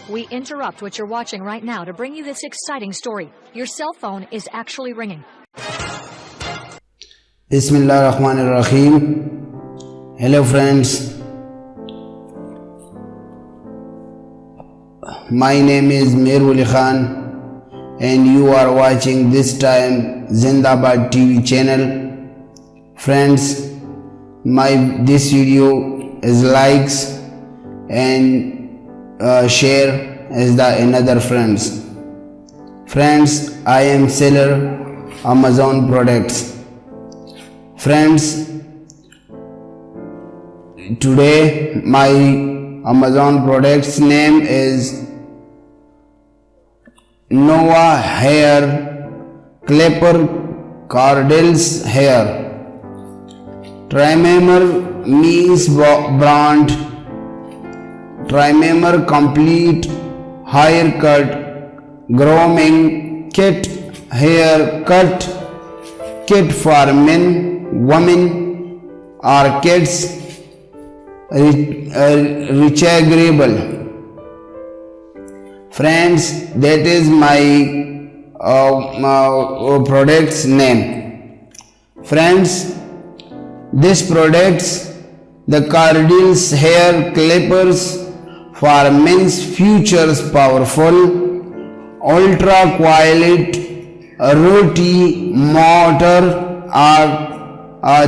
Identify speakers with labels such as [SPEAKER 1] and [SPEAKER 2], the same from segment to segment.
[SPEAKER 1] We interrupt what you're watching right now to bring you this exciting story. Your cell phone is actually ringing.
[SPEAKER 2] Bismillahirrahmanirrahim. Hello friends. My name is Meherwali Khan and you are watching this time Zindabad TV channel. Friends, this video is likes and share as the another friends. Friends, I am seller Amazon products. Friends, today my Amazon products name is Nova Hair Clipper Cordless Hair Trimemer Means Brand Trimemer Complete Haircut Grooming Kit Hair Cut Kit for men, women or kids rechargeable. Friends, that is my product's name. Friends, this products the cordless hair clippers for men's features powerful ultra quiet roti motor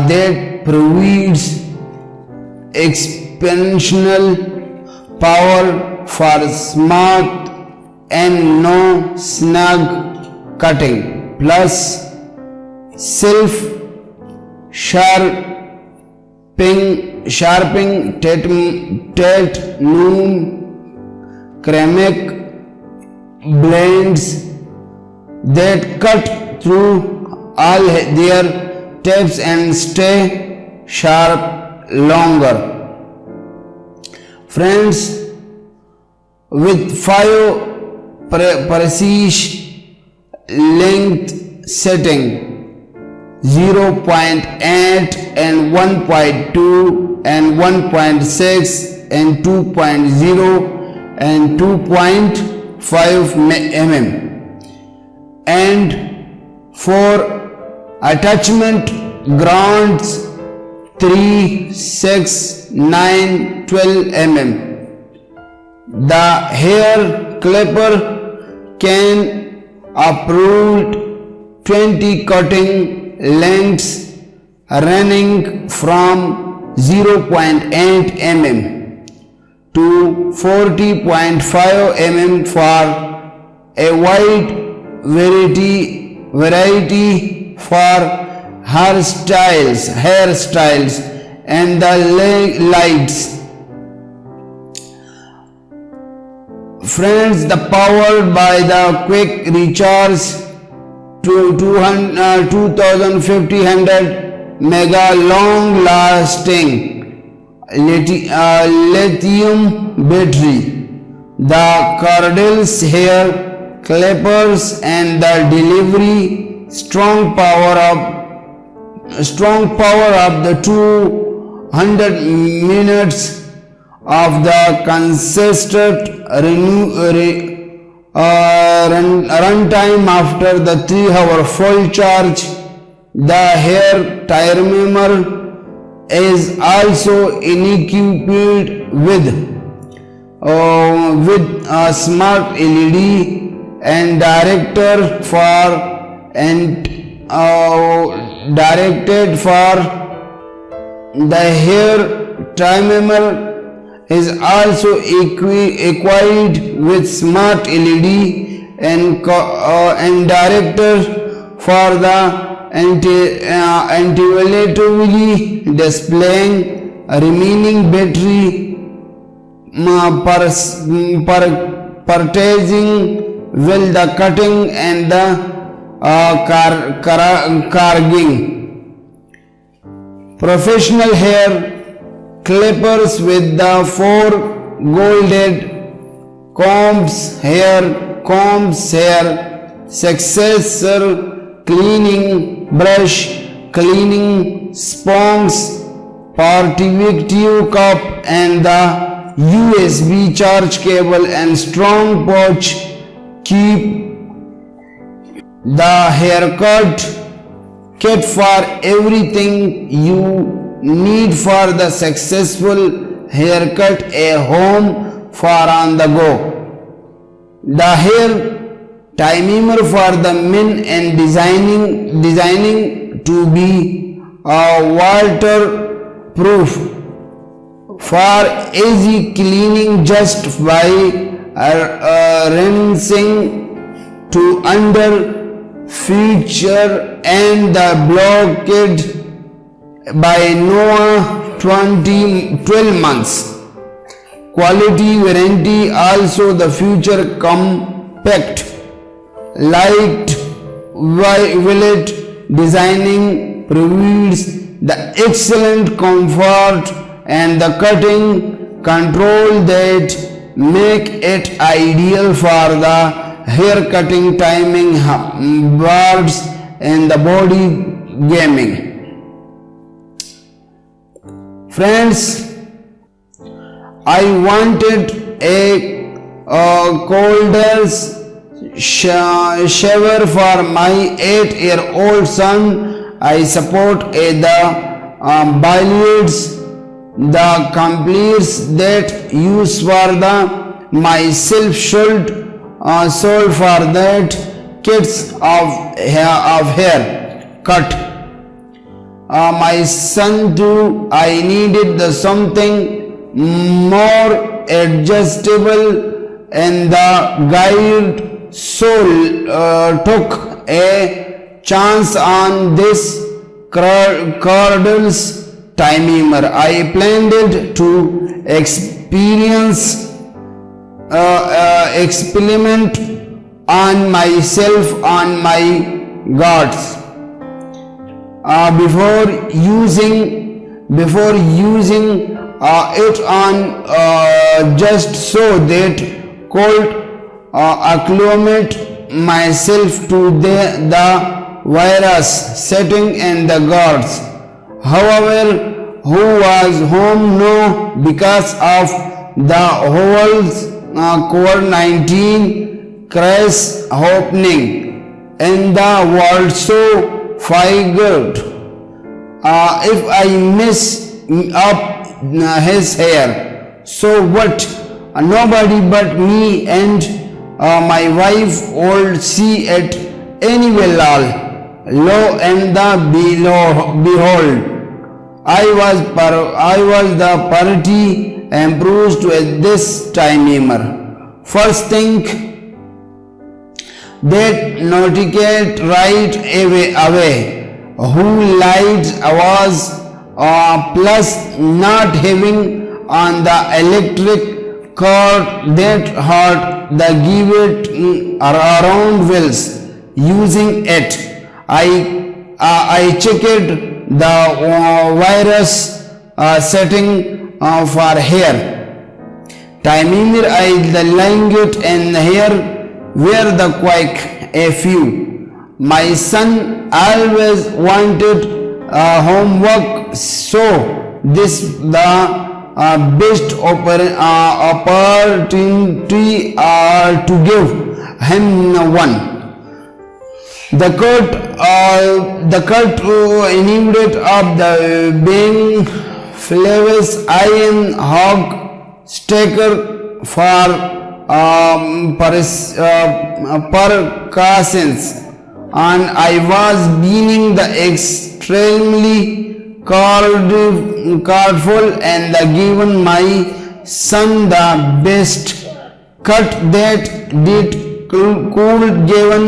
[SPEAKER 2] that provides expansional power for smart and no snag cutting plus self sharpening titanium ceramic blades that cut through all their tips and stay sharp longer. Friends, with 5 precise length setting 0.8 and 1.2 and 1.6 and 2.0 and 2.5 mm and for attachment grounds 3, 6, 9, 12 mm. The hair clipper can upload 20 cutting lengths running from 0.8 mm to 40.5 mm for a wide variety for hairstyles and the lights. Friends, the powered by the quick recharge to 2500 mega long lasting lithium battery. The cordless hair clippers and the delivery strong power of the 200 minutes of the consistent run time after the 3-hour full charge. The hair timer is also equipped with a smart LED and directed for the hair timer is also equipped with smart LED and directed for the intuitively displaying remaining battery purchasing will the cutting and the carging. Professional hair clippers with the 4 golded combs hair successor cleaning brush cleaning sponge protective cup and the USB charge cable and strong pouch keep the haircut kit for everything you need for the successful haircut, a home for on the go. The hair timer for the men and designing to be waterproof for easy cleaning just by rinsing to under feature and the blockade by Noah 12 months. Quality warranty also the future compact light violet designing provides the excellent comfort and the cutting control that make it ideal for the hair cutting, timing, birds and the body gaming. Friends, I wanted a colder shower for my 8-year-old son. I support the billiards, the completes that use for the myself sold for that kits of hair cut. My son too, I needed something more adjustable and the guide so took a chance on this cordless timer. I planned to experiment on myself on my guards before using it on just so that could acclimate myself to the virus setting and the guards. However, who was home no because of the whole COVID-19 crash happening in the world, so figured if I mess up his hair, so what? Nobody but me and my wife would see it anyway. Lo and the behold, I was the party impressed with this timer. First thing that notified right away who light was plus not having on the electric cord that had the give it around wheels using it. I checked the virus setting for hair timer. I the language and hair were the quite a few. My son always wanted homework, so this the best opportunity to give him one. The cut inebriate of the being flavors iron hog staker for percussions, and I was being the extremely careful and given my son the best cut that did could given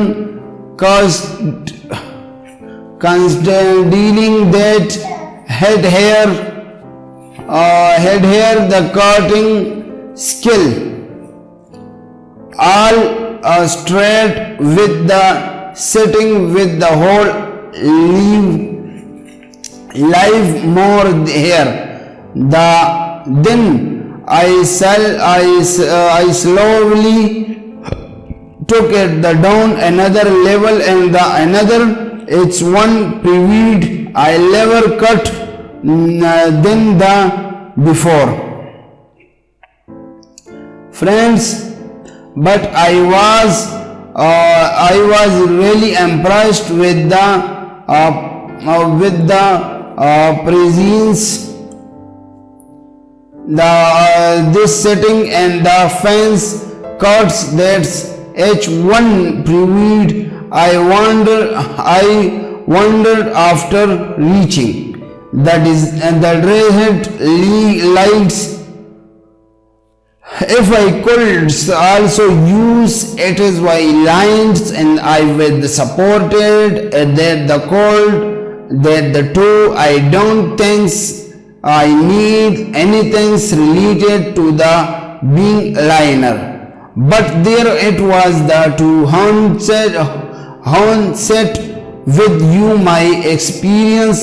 [SPEAKER 2] constant dealing that head hair the cutting skill all straight with the sitting with the whole live more here. Then I slowly took it down another level and the another. It's one period I never cut than the before. friends, but I was really impressed with the presence, this setting and the fence cuts that H1 previewed. I wondered after reaching the desert lights if I could also use it as my lines, and I will supported that the cold that the two. I don't think I need anything related to the being liner, but there it was the two onset with you my experience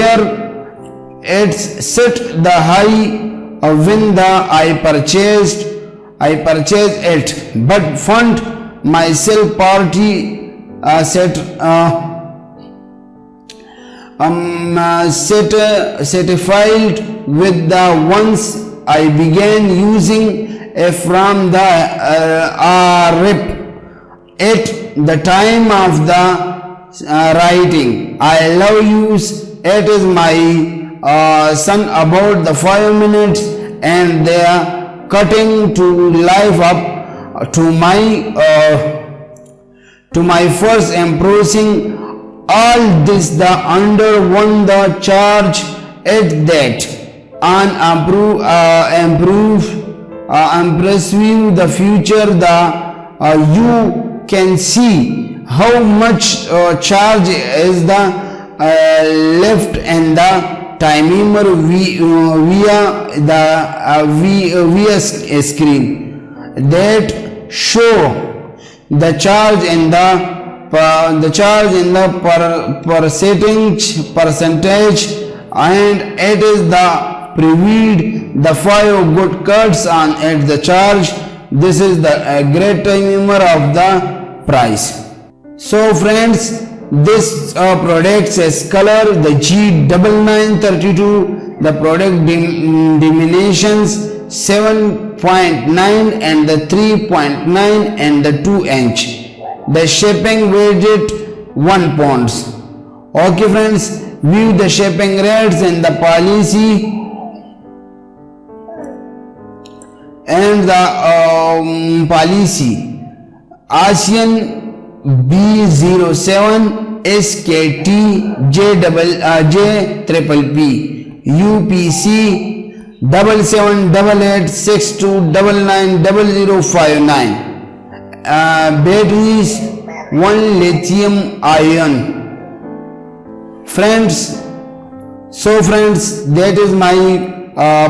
[SPEAKER 2] where it's set the high when I purchased it, but found myself party satisfied with the ones I began using from the rip at the time of the writing. I love use it is my son about the 5 minutes, and they are cutting to life up to my first impressing all this the under one the charge at that and impressive the future the you can see how much charge is the left and the timer via screen that show the charge in the percentage, and it is the previewed the 5 good cuts on at the charge. This is the great timer of the price. So friends, this product says color the G9932, the product dimensions 7.9 and the 3.9 and the 2 inch. The shipping widget 1 pounds. Okay friends, view the shipping rates and the policy and the policy. ASEAN B07 SKT JPP UPC 778862990059. Batteries 1 lithium ion. Friends, that is my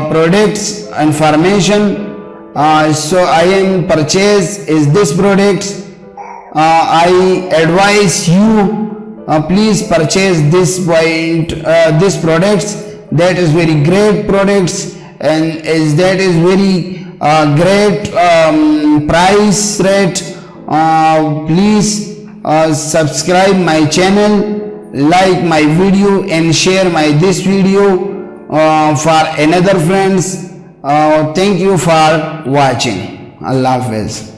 [SPEAKER 2] products information. So I am purchase is this product. I advise you please purchase this products. That is very great products, and that is very great price rate. Please subscribe my channel, like my video, and share this video for another friends. Thank you for watching. Allah Hafiz.